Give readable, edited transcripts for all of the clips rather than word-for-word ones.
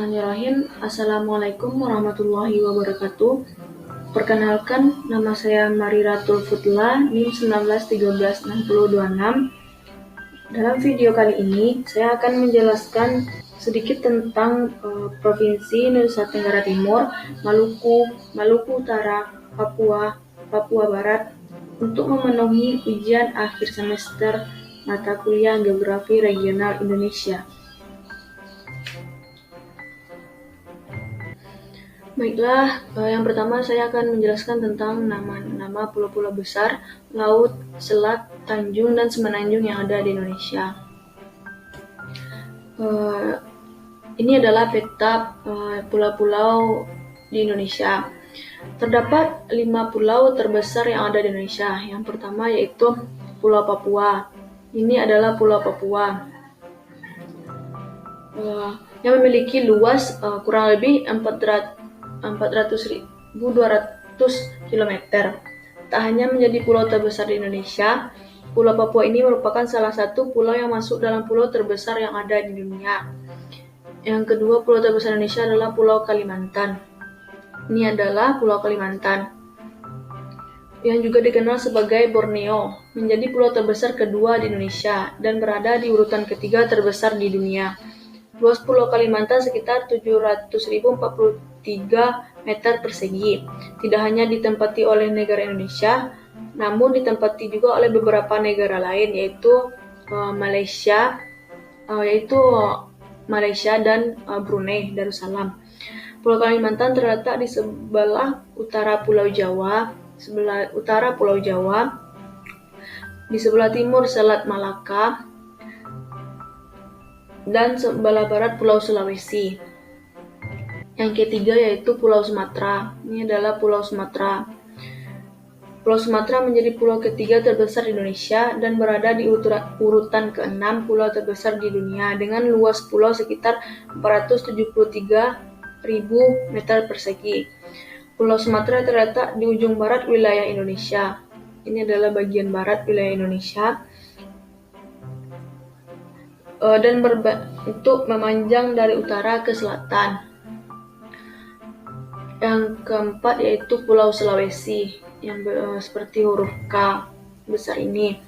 Bismillahirrahmanirrahim. Assalamualaikum warahmatullahi wabarakatuh. Perkenalkan, nama saya Mariratul Futla, NIM 19136026. Dalam video kali ini, saya akan menjelaskan sedikit tentang Provinsi Nusa Tenggara Timur, Maluku Utara, Papua Barat untuk memenuhi ujian akhir semester mata kuliah Geografi Regional Indonesia. Baiklah, yang pertama saya akan menjelaskan tentang nama-nama pulau-pulau besar, laut, selat, tanjung, dan semenanjung yang ada di Indonesia. Ini adalah peta pulau-pulau di Indonesia. Terdapat 5 pulau terbesar yang ada di Indonesia. Yang pertama yaitu Pulau Papua. Ini adalah Pulau Papua yang memiliki luas kurang lebih 400.200 km. Tak hanya menjadi pulau terbesar di Indonesia, Pulau Papua ini merupakan salah satu pulau yang masuk dalam pulau terbesar yang ada di dunia. Yang kedua, pulau terbesar Indonesia adalah Pulau Kalimantan. Ini adalah Pulau Kalimantan, yang juga dikenal sebagai Borneo, menjadi pulau terbesar kedua di Indonesia dan berada di urutan ketiga terbesar di dunia. Luas Pulau Kalimantan sekitar 700.043 meter persegi. Tidak hanya ditempati oleh negara Indonesia, namun ditempati juga oleh beberapa negara lain, yaitu Malaysia dan Brunei Darussalam. Pulau Kalimantan terletak di sebelah utara Pulau Jawa, di sebelah timur Selat Malaka, dan sebelah barat Pulau Sulawesi. Yang ketiga yaitu Pulau Sumatera. Ini adalah Pulau Sumatera. Pulau Sumatera menjadi pulau ketiga terbesar di Indonesia dan berada di urutan ke-6 pulau terbesar di dunia dengan luas pulau sekitar 473.000 meter persegi. Pulau Sumatera terletak di ujung barat wilayah Indonesia. Ini adalah bagian barat wilayah Indonesia dan berbentuk memanjang dari utara ke selatan. Yang keempat yaitu Pulau Sulawesi yang seperti huruf K besar ini.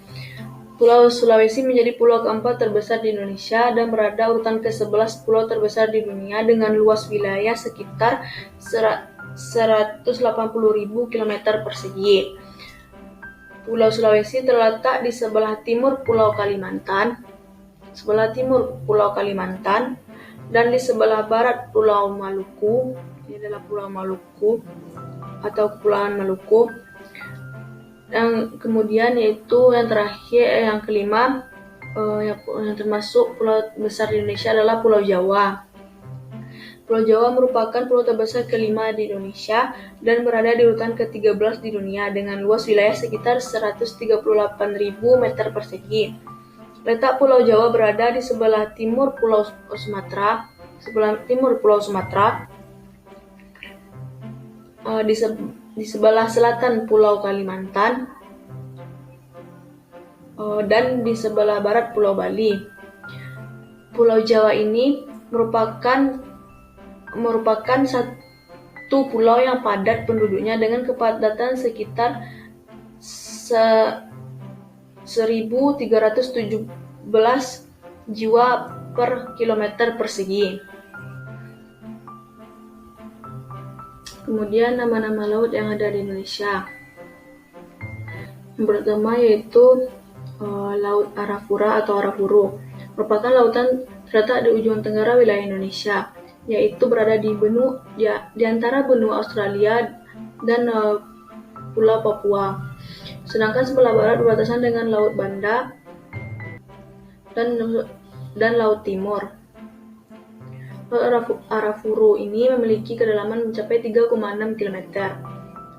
Pulau Sulawesi menjadi pulau keempat terbesar di Indonesia dan berada urutan ke-11 pulau terbesar di dunia dengan luas wilayah sekitar 180.000 km persegi. Pulau Sulawesi terletak di sebelah timur Pulau Kalimantan, dan di sebelah barat Pulau Maluku. Ini adalah Pulau Maluku atau Kepulauan Maluku. Yang kemudian yaitu yang terakhir, yang kelima, yang termasuk pulau besar di Indonesia adalah Pulau Jawa. Pulau Jawa merupakan pulau terbesar kelima di Indonesia dan berada di urutan ke-13 di dunia dengan luas wilayah sekitar 138.000 meter persegi. Letak Pulau Jawa berada di sebelah timur Pulau Sumatera, di sebelah selatan Pulau Kalimantan, dan di sebelah barat Pulau Bali. Pulau Jawa ini merupakan satu pulau yang padat penduduknya dengan kepadatan sekitar 1.317 jiwa per kilometer persegi. Kemudian nama-nama laut yang ada di Indonesia. Yang pertama yaitu Laut Arafura atau Arafuru. Merupakan lautan terletak di ujung tenggara wilayah Indonesia, yaitu berada di antara benua Australia dan Pulau Papua. Sedangkan sebelah barat berbatasan dengan Laut Banda dan Laut Timur. Laut Arafuru ini memiliki kedalaman mencapai 3,6 km.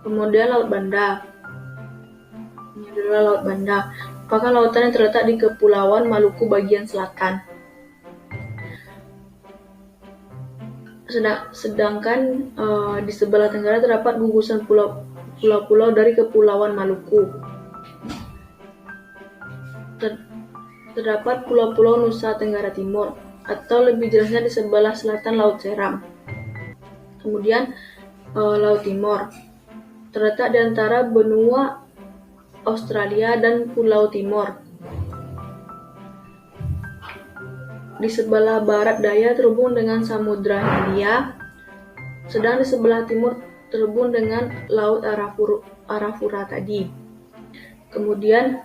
Kemudian Laut Banda. Ini adalah Laut Banda. Merupakan lautan yang terletak di Kepulauan Maluku bagian selatan. Sedangkan di sebelah tenggara terdapat gugusan pulau-pulau dari Kepulauan Maluku. Terdapat Pulau-Pulau Nusa Tenggara Timur. atau lebih jelasnya di sebelah selatan Laut Seram. Kemudian Laut Timor terletak di antara benua Australia dan Pulau Timor. Di sebelah barat daya terhubung dengan Samudra Hindia, sedang di sebelah timur terhubung dengan Laut Arafura tadi. Kemudian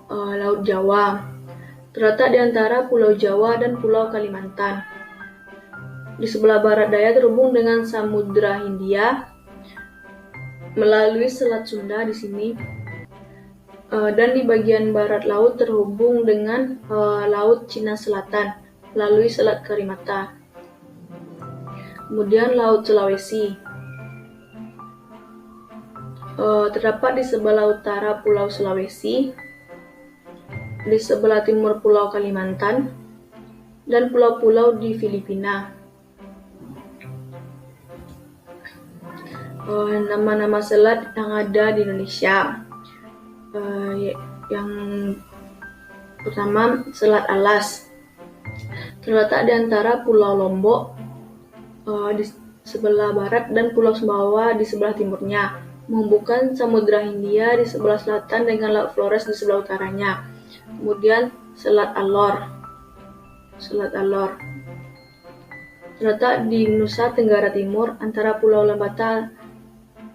Laut Jawa terletak di antara Pulau Jawa dan Pulau Kalimantan. Di sebelah barat daya terhubung dengan Samudra Hindia melalui Selat Sunda di sini. Dan di bagian barat laut terhubung dengan Laut Cina Selatan melalui Selat Karimata. Kemudian Laut Sulawesi terdapat di sebelah utara Pulau Sulawesi, di sebelah timur Pulau Kalimantan, dan pulau-pulau di Filipina. Nama-nama selat yang ada di Indonesia. Yang pertama, Selat Alas terletak di antara Pulau Lombok di sebelah barat dan Pulau Sumbawa di sebelah timurnya, menghubungkan Samudra Hindia di sebelah selatan dengan Laut Flores di sebelah utaranya. Kemudian Selat Alor terletak di Nusa Tenggara Timur antara Pulau Lembata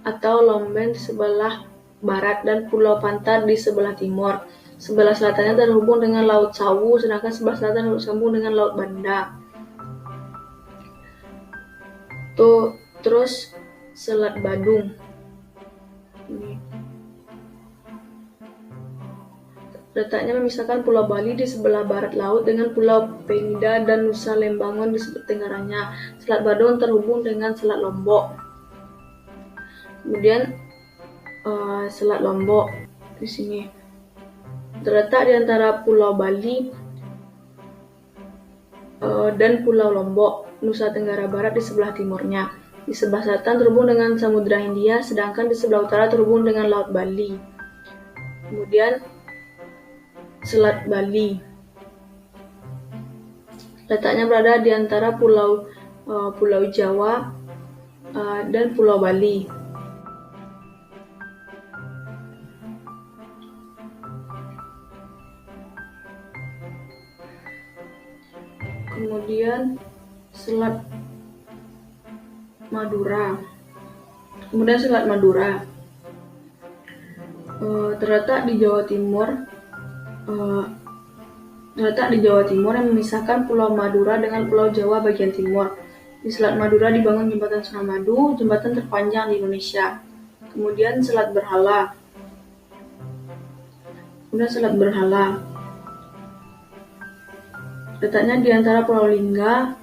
atau Lombok di sebelah barat dan Pulau Pantar di sebelah timur. Sebelah selatannya terhubung dengan Laut Sawu, sedangkan sebelah selatan tersambung dengan Laut Banda. Terus Selat Badung. Letaknya memisahkan Pulau Bali di sebelah barat laut dengan Pulau Pengida dan Nusa Lembangon di sebelah tenggaranya. Selat Badung terhubung dengan Selat Lombok. Kemudian Selat Lombok di sini terletak di antara Pulau Bali dan Pulau Lombok, Nusa Tenggara Barat di sebelah timurnya. Di sebelah selatan terhubung dengan Samudra Hindia, sedangkan di sebelah utara terhubung dengan Laut Bali. Kemudian Selat Bali letaknya berada di antara Pulau Jawa dan Pulau Bali. Kemudian Selat Madura. Terletak di Jawa Timur. Yang memisahkan Pulau Madura dengan Pulau Jawa bagian timur. Di Selat Madura dibangun jembatan Suramadu, jembatan terpanjang di Indonesia. Kemudian Selat Berhala. Letaknya di antara Pulau Lingga,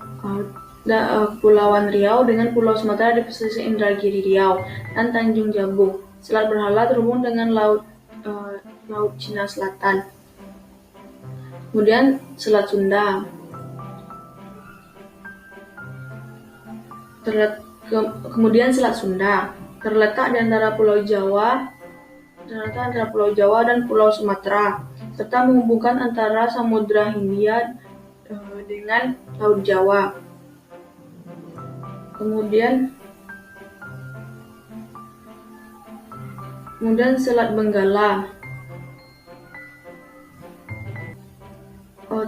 Kepulauan Riau dengan Pulau Sumatera di pesisir Indragiri Riau dan Tanjung Jabung. Selat Berhala terhubung dengan Laut Cina Selatan. Kemudian Selat Sunda. Kemudian Selat Sunda terletak di antara Pulau Jawa dan Pulau Sumatera, serta menghubungkan antara Samudra Hindia dengan Laut Jawa. Kemudian Selat Benggala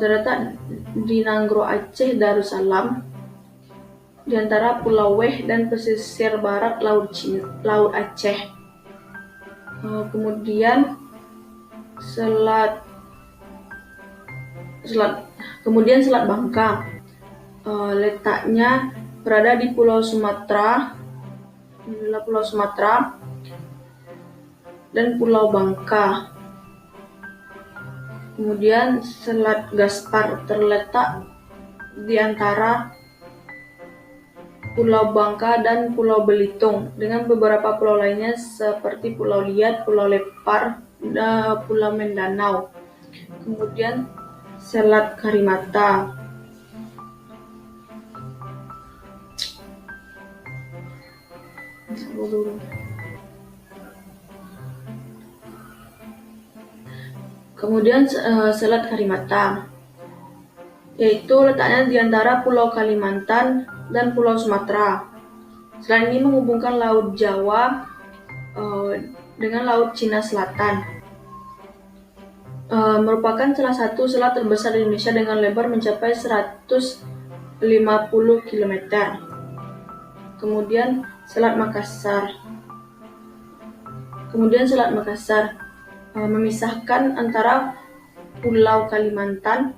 terletak di Nanggro Aceh Darussalam di antara Pulau Weh dan pesisir barat Laut Aceh. Kemudian Selat Bangka letaknya berada di Pulau Sumatera. Inilah Pulau Sumatera dan Pulau Bangka. Kemudian Selat Gaspar terletak di antara Pulau Bangka dan Pulau Belitung dengan beberapa pulau lainnya seperti Pulau Liat, Pulau Lepar, dan Pulau Mindanao. Kemudian Selat Karimata. Kemudian Selat Karimata yaitu letaknya di antara Pulau Kalimantan dan Pulau Sumatera. Selat ini menghubungkan Laut Jawa dengan Laut Cina Selatan. Merupakan salah satu selat terbesar di Indonesia dengan lebar mencapai 150 km. Kemudian Selat Makassar. Memisahkan antara Pulau Kalimantan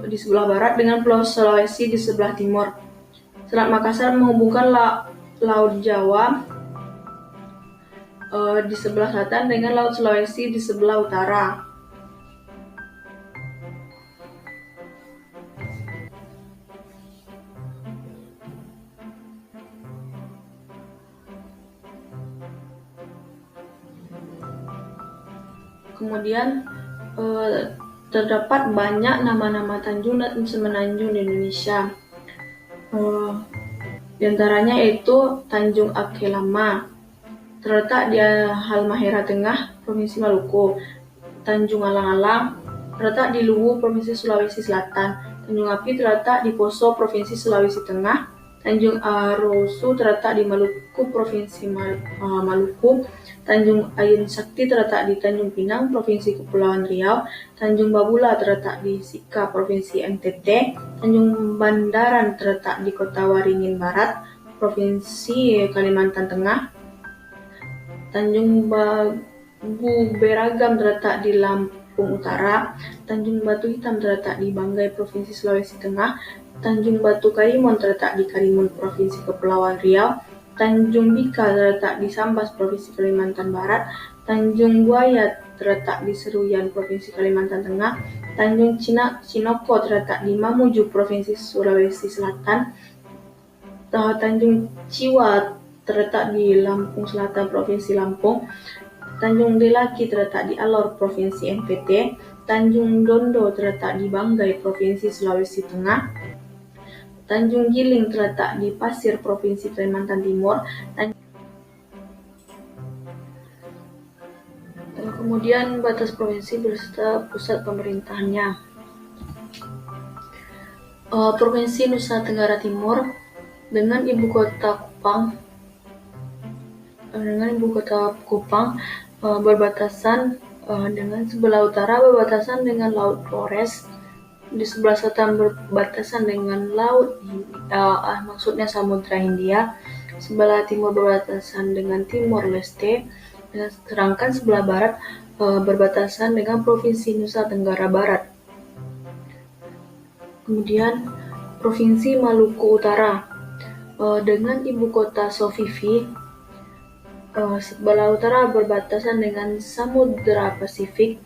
di sebelah barat dengan Pulau Sulawesi di sebelah timur. Selat Makassar menghubungkan Laut Jawa di sebelah selatan dengan Laut Sulawesi di sebelah utara. Kemudian terdapat banyak nama-nama tanjung dan semenanjung di Indonesia. Di antaranya yaitu Tanjung Ake Lama, terletak di Halmahera Tengah, Provinsi Maluku. Tanjung Alang-Alang, terletak di Luwu, Provinsi Sulawesi Selatan. Tanjung Api terletak di Poso, Provinsi Sulawesi Tengah. Tanjung Arosu terletak di Maluku, Provinsi Maluku. Tanjung Ayun Sakti terletak di Tanjung Pinang, Provinsi Kepulauan Riau. Tanjung Babula terletak di Sika, Provinsi NTT. Tanjung Bandaran terletak di Kota Waringin Barat, Provinsi Kalimantan Tengah. Tanjung Bagu Beragam terletak di Lampung Utara. Tanjung Batu Hitam terletak di Banggai, Provinsi Sulawesi Tengah. Tanjung Batu Karimun terletak di Karimun, Provinsi Kepulauan Riau. Tanjung Bika terletak di Sambas, Provinsi Kalimantan Barat. Tanjung Buaya terletak di Seruyan, Provinsi Kalimantan Tengah. Tanjung Cinoko terletak di Mamuju, Provinsi Sulawesi Selatan. Tanjung Ciwa terletak di Lampung Selatan, Provinsi Lampung. Tanjung Delaki terletak di Alor, Provinsi NTT. Tanjung Dondo terletak di Banggai, Provinsi Sulawesi Tengah. Tanjung Giling terletak di Pasir, Provinsi Kalimantan Timur. Kemudian batas provinsi beserta pusat pemerintahannya. Provinsi Nusa Tenggara Timur dengan ibu kota Kupang berbatasan dengan sebelah utara berbatasan dengan Laut Flores, di sebelah selatan berbatasan dengan maksudnya Samudra Hindia, sebelah timur berbatasan dengan Timor Leste, sedangkan sebelah barat berbatasan dengan Provinsi Nusa Tenggara Barat. Kemudian Provinsi Maluku Utara dengan ibu kota Sofifi, sebelah utara berbatasan dengan Samudra Pasifik,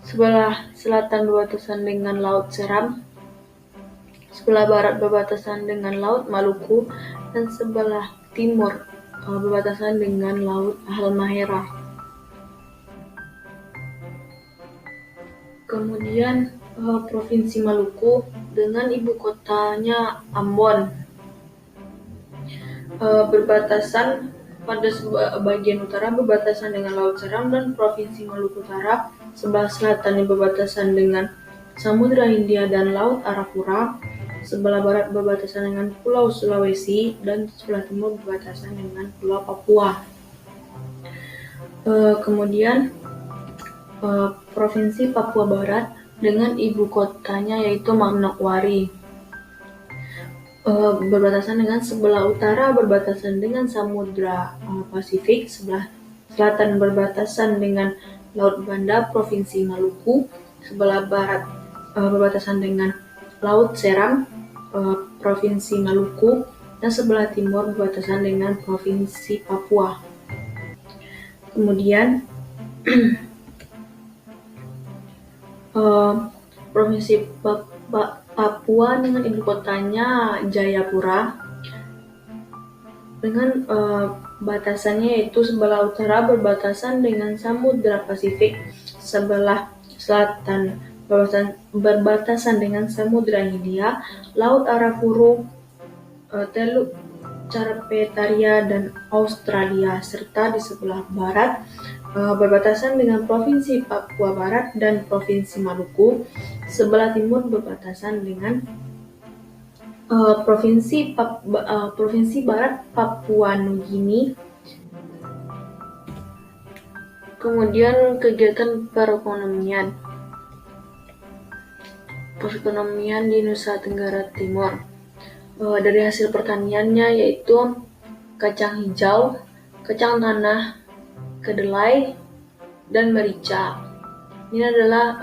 sebelah selatan berbatasan dengan Laut Seram, sebelah barat berbatasan dengan Laut Maluku, dan sebelah timur berbatasan dengan Laut Halmahera. Kemudian Provinsi Maluku dengan ibu kotanya Ambon, berbatasan pada bagian utara berbatasan dengan Laut Seram dan Provinsi Maluku Utara, sebelah selatan yang berbatasan dengan Samudra Hindia dan Laut Arafura, sebelah barat berbatasan dengan Pulau Sulawesi, dan sebelah timur berbatasan dengan Pulau Papua. Kemudian Provinsi Papua Barat dengan ibu kotanya yaitu Manokwari, berbatasan dengan sebelah utara berbatasan dengan Samudra Pasifik, sebelah selatan berbatasan dengan Laut Banda, Provinsi Maluku, sebelah barat berbatasan dengan Laut Seram, Provinsi Maluku, dan sebelah timur berbatasan dengan Provinsi Papua. Kemudian Provinsi Papua dengan ibu kotanya Jayapura, dengan batasannya yaitu sebelah utara berbatasan dengan Samudra Pasifik, sebelah selatan berbatasan dengan Samudra Hindia, Laut Arafura, Teluk Carpentaria dan Australia, serta di sebelah barat berbatasan dengan Provinsi Papua Barat dan Provinsi Maluku. Sebelah timur berbatasan dengan Provinsi Barat Papua Nugini. Kemudian kegiatan perekonomian di Nusa Tenggara Timur. Dari hasil pertaniannya yaitu kacang hijau, kacang tanah, kedelai, dan merica. Ini adalah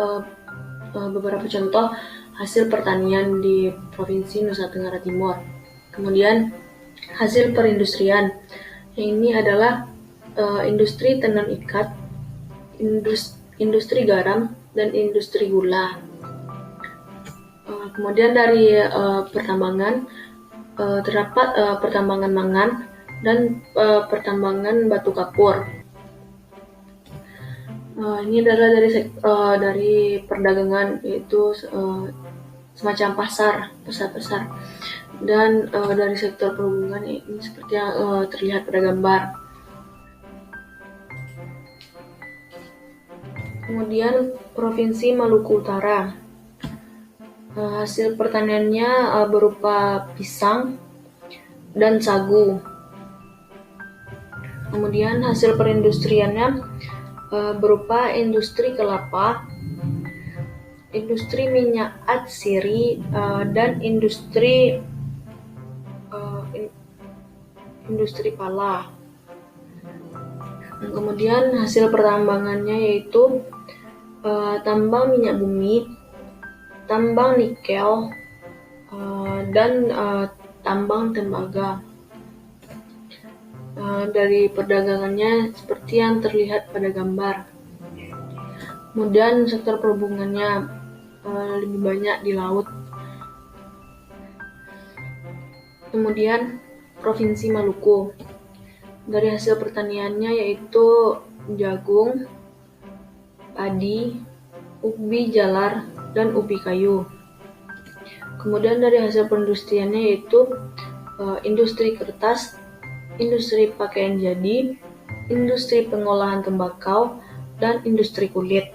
beberapa contoh hasil pertanian di Provinsi Nusa Tenggara Timur. Kemudian hasil perindustrian. Ini adalah industri tenun ikat, industri garam, dan industri gula. Kemudian dari pertambangan terdapat pertambangan mangan dan pertambangan batu kapur. Ini adalah dari perdagangan, yaitu semacam pasar. Dan dari sektor perhubungan ini seperti yang terlihat pada gambar. Kemudian Provinsi Maluku Utara. Hasil pertaniannya berupa pisang dan sagu. Kemudian hasil perindustriannya berupa industri kelapa, industri minyak atsiri, dan industri pala. Kemudian hasil pertambangannya yaitu tambang minyak bumi, tambang nikel, dan tambang tembaga. Dari perdagangannya seperti yang terlihat pada gambar. Kemudian sektor perhubungannya lebih banyak di laut. Kemudian Provinsi Maluku. Dari hasil pertaniannya yaitu jagung, padi, ubi jalar, dan ubi kayu. Kemudian dari hasil perindustriannya yaitu industri kertas, industri pakaian jadi, industri pengolahan tembakau, dan industri kulit.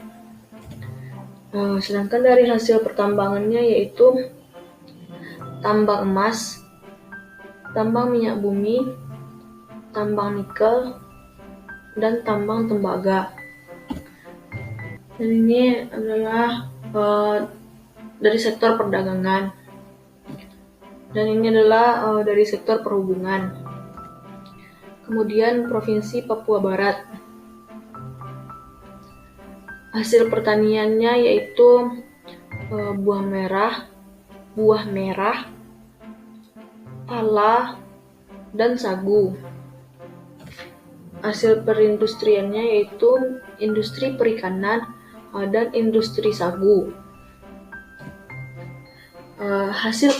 Sedangkan dari hasil pertambangannya yaitu tambang emas, tambang minyak bumi, tambang nikel, dan tambang tembaga. Dan ini adalah dari sektor perdagangan. Dan ini adalah dari sektor perhubungan. Kemudian Provinsi Papua Barat. Hasil pertaniannya yaitu buah merah, pala, dan sagu. Hasil perindustriannya yaitu industri perikanan dan industri sagu. Hasil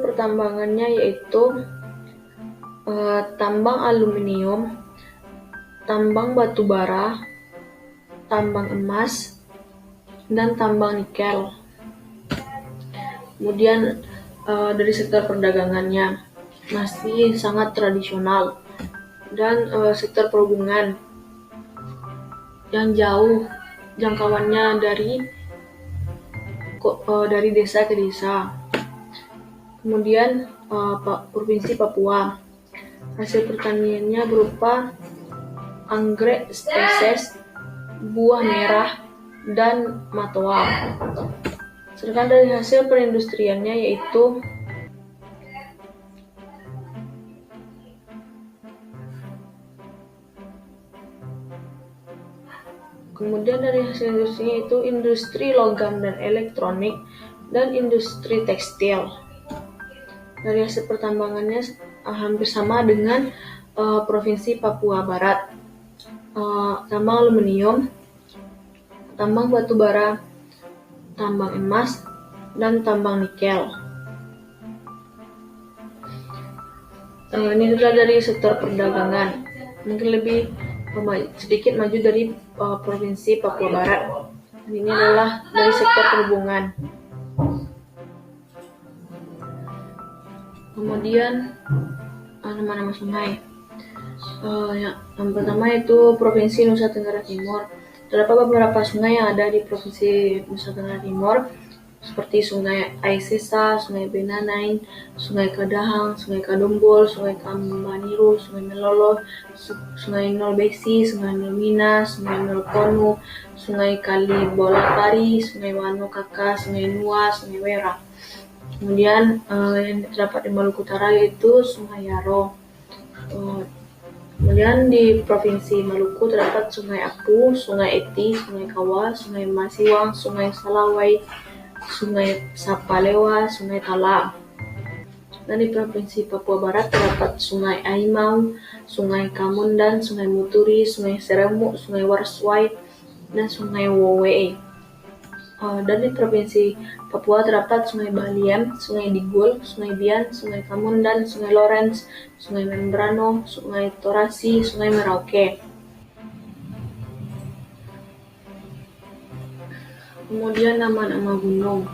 pertambangannya yaitu tambang aluminium, tambang batu bara, tambang emas, dan tambang nikel. Kemudian dari sektor perdagangannya masih sangat tradisional, dan sektor perhubungan yang jauh jangkauannya dari desa ke desa. Kemudian Provinsi Papua. Hasil pertaniannya berupa anggrek spesies, buah merah, dan matoa. Sedangkan dari hasil perindustriannya yaitu industri logam dan elektronik, dan industri tekstil. Dari hasil pertambangannya hampir sama dengan Provinsi Papua Barat. Tambang aluminium, tambang batu bara, tambang emas, dan tambang nikel. Ini adalah dari sektor perdagangan. Mungkin lebih sedikit maju dari Provinsi Papua Barat. Ini adalah dari sektor perhubungan. Kemudian nama-nama sungai. Yang pertama itu Provinsi Nusa Tenggara Timur. Terdapat beberapa sungai yang ada di Provinsi Nusa Tenggara Timur, seperti Sungai Aisesa, Sungai Benanain, Sungai Kadahang, Sungai Kadombol, Sungai Kambaniru, Sungai Melolo, Sungai Nolbesi, Sungai Nolmina, Sungai Nolkonu, Sungai Kali Bolatari, Sungai Wano Kaka, Sungai Nua, Sungai Wera. Kemudian yang terdapat di Maluku Utara yaitu Sungai Yaro. Kemudian di Provinsi Maluku terdapat Sungai Apu, Sungai Eti, Sungai Kawa, Sungai Masiwang, Sungai Salawai, Sungai Sapalewa, Sungai Tala. Dan di Provinsi Papua Barat terdapat Sungai Aimau, Sungai Kamundan, Sungai Muturi, Sungai Seremuk, Sungai Warswai, dan Sungai Wowe. Dan di Provinsi Papua terdapat Sungai Baliem, Sungai Digul, Sungai Bian, Sungai Kamundan, Sungai Lawrence, Sungai Membrano, Sungai Torasi, Sungai Merauke. Kemudian nama-nama gunung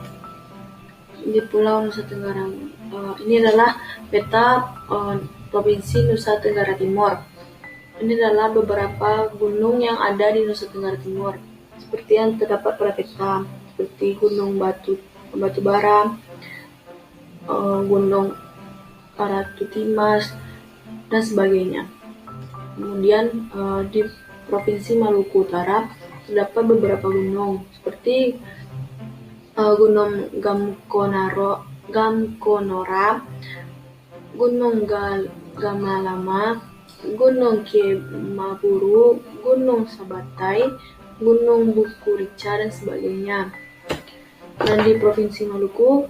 di Pulau Nusa Tenggara. Ini adalah peta Provinsi Nusa Tenggara Timur. Ini adalah beberapa gunung yang ada di Nusa Tenggara Timur, seperti yang terdapat pada peta, seperti Gunung Batubara, Gunung Karatutimas, dan sebagainya. Kemudian di Provinsi Maluku Utara terdapat beberapa gunung, seperti Gunung Gamkonora, Gunung Gamalama, Gunung Kemaburu, Gunung Sabatai, Gunung Buku Rica, dan sebagainya. Dan di Provinsi Maluku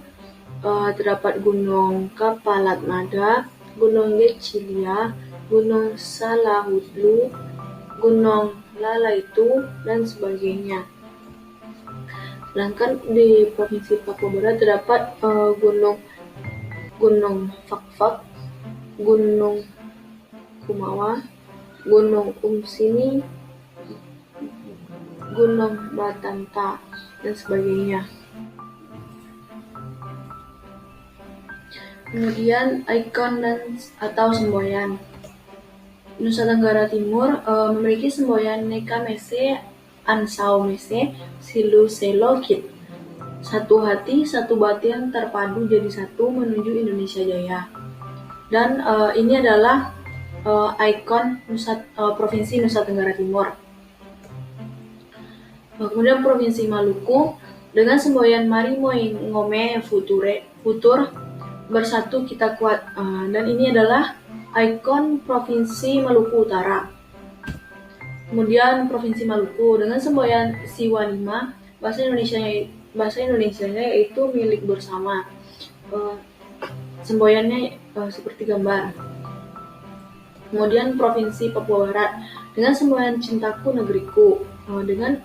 terdapat Gunung Kapalatmada, Gunung Gecilia, Gunung Salahudlu, Gunung Lalaitu, dan sebagainya. Sedangkan di Provinsi Papua Barat terdapat Gunung Fakfak, Gunung Kumawa, Gunung Umsini, Gunung Batanta, dan sebagainya. Kemudian ikon atau semboyan. Nusa Tenggara Timur memiliki semboyan Neka Mese, Ansau Mese, Silu Selo Kit. Satu hati, satu batin terpadu jadi satu menuju Indonesia Jaya. Dan ini adalah ikon Provinsi Nusa Tenggara Timur. Kemudian Provinsi Maluku dengan semboyan Mari Moi Ngome Futur bersatu kita kuat. Dan ini adalah ikon Provinsi Maluku Utara. Kemudian Provinsi Maluku dengan semboyan Siwanima, bahasa Indonesianya yaitu milik bersama. Semboyannya seperti gambar. Kemudian Provinsi Papua Barat dengan semboyan Cintaku Negeriku, dengan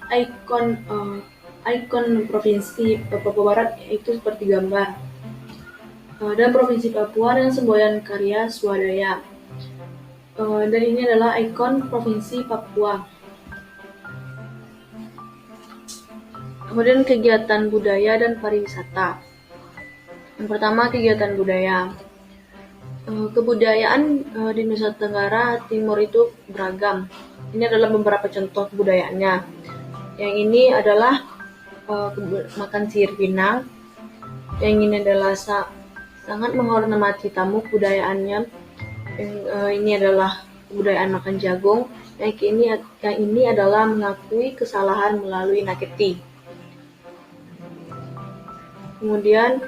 ikon Provinsi Papua Barat itu seperti gambar. Dan Provinsi Papua dengan semboyan Karya Swadaya. Dan ini adalah ikon Provinsi Papua. Kemudian kegiatan budaya dan pariwisata. Yang pertama, kegiatan budaya. Kebudayaan di Nusa Tenggara Timur itu beragam. Ini adalah beberapa contoh kebudayaannya. Yang ini adalah makan sihir pinang. Yang ini adalah sangat menghormati tamu, kebudayaannya. Ini adalah kebudayaan makan jagung. Yang ini adalah mengakui kesalahan melalui naketi. Kemudian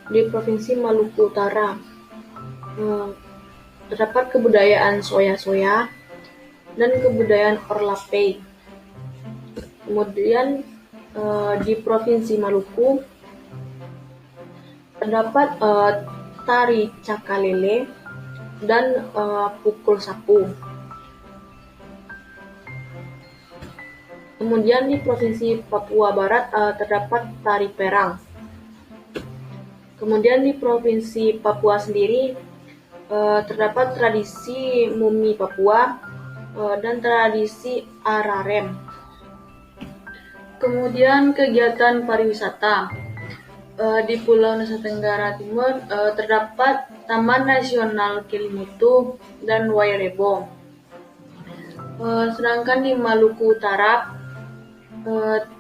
di Provinsi Maluku Utara terdapat kebudayaan soya-soya dan kebudayaan Orlape. Kemudian di Provinsi Maluku terdapat tari cakalele dan pukul sapu. Kemudian di Provinsi Papua Barat terdapat tari perang. Kemudian di Provinsi Papua sendiri terdapat tradisi mumi Papua dan tradisi ararem. Kemudian kegiatan pariwisata. Di Pulau Nusa Tenggara Timur terdapat Taman Nasional Kelimutu dan Wairebo. Sedangkan di Maluku Utara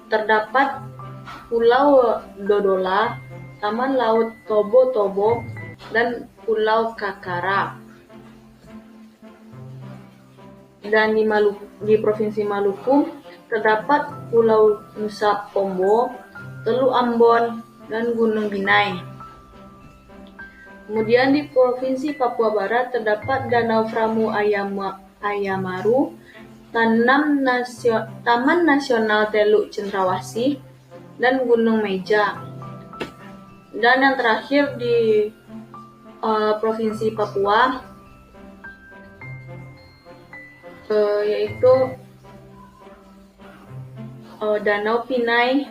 terdapat Pulau Dodola, Taman Laut Tobo-Tobo, dan Pulau Kakara. Dan di Provinsi Maluku terdapat Pulau Nusa Pombo, Teluk Ambon, dan Gunung Binai. Kemudian di Provinsi Papua Barat terdapat Danau Framu Ayamaru, Taman Nasional Teluk Cendrawasih, dan Gunung Meja. Dan yang terakhir di Provinsi Papua yaitu Danau Pinai,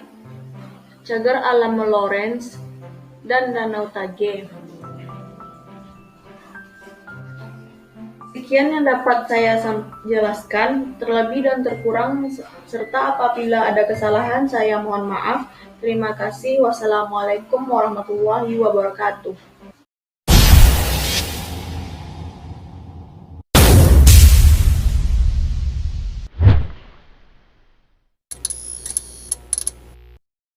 Cagar Alam Lawrence, dan Danau Tage. Sekian yang dapat saya jelaskan, terlebih dan terkurang serta apabila ada kesalahan saya mohon maaf. Terima kasih. Wassalamualaikum warahmatullahi wabarakatuh.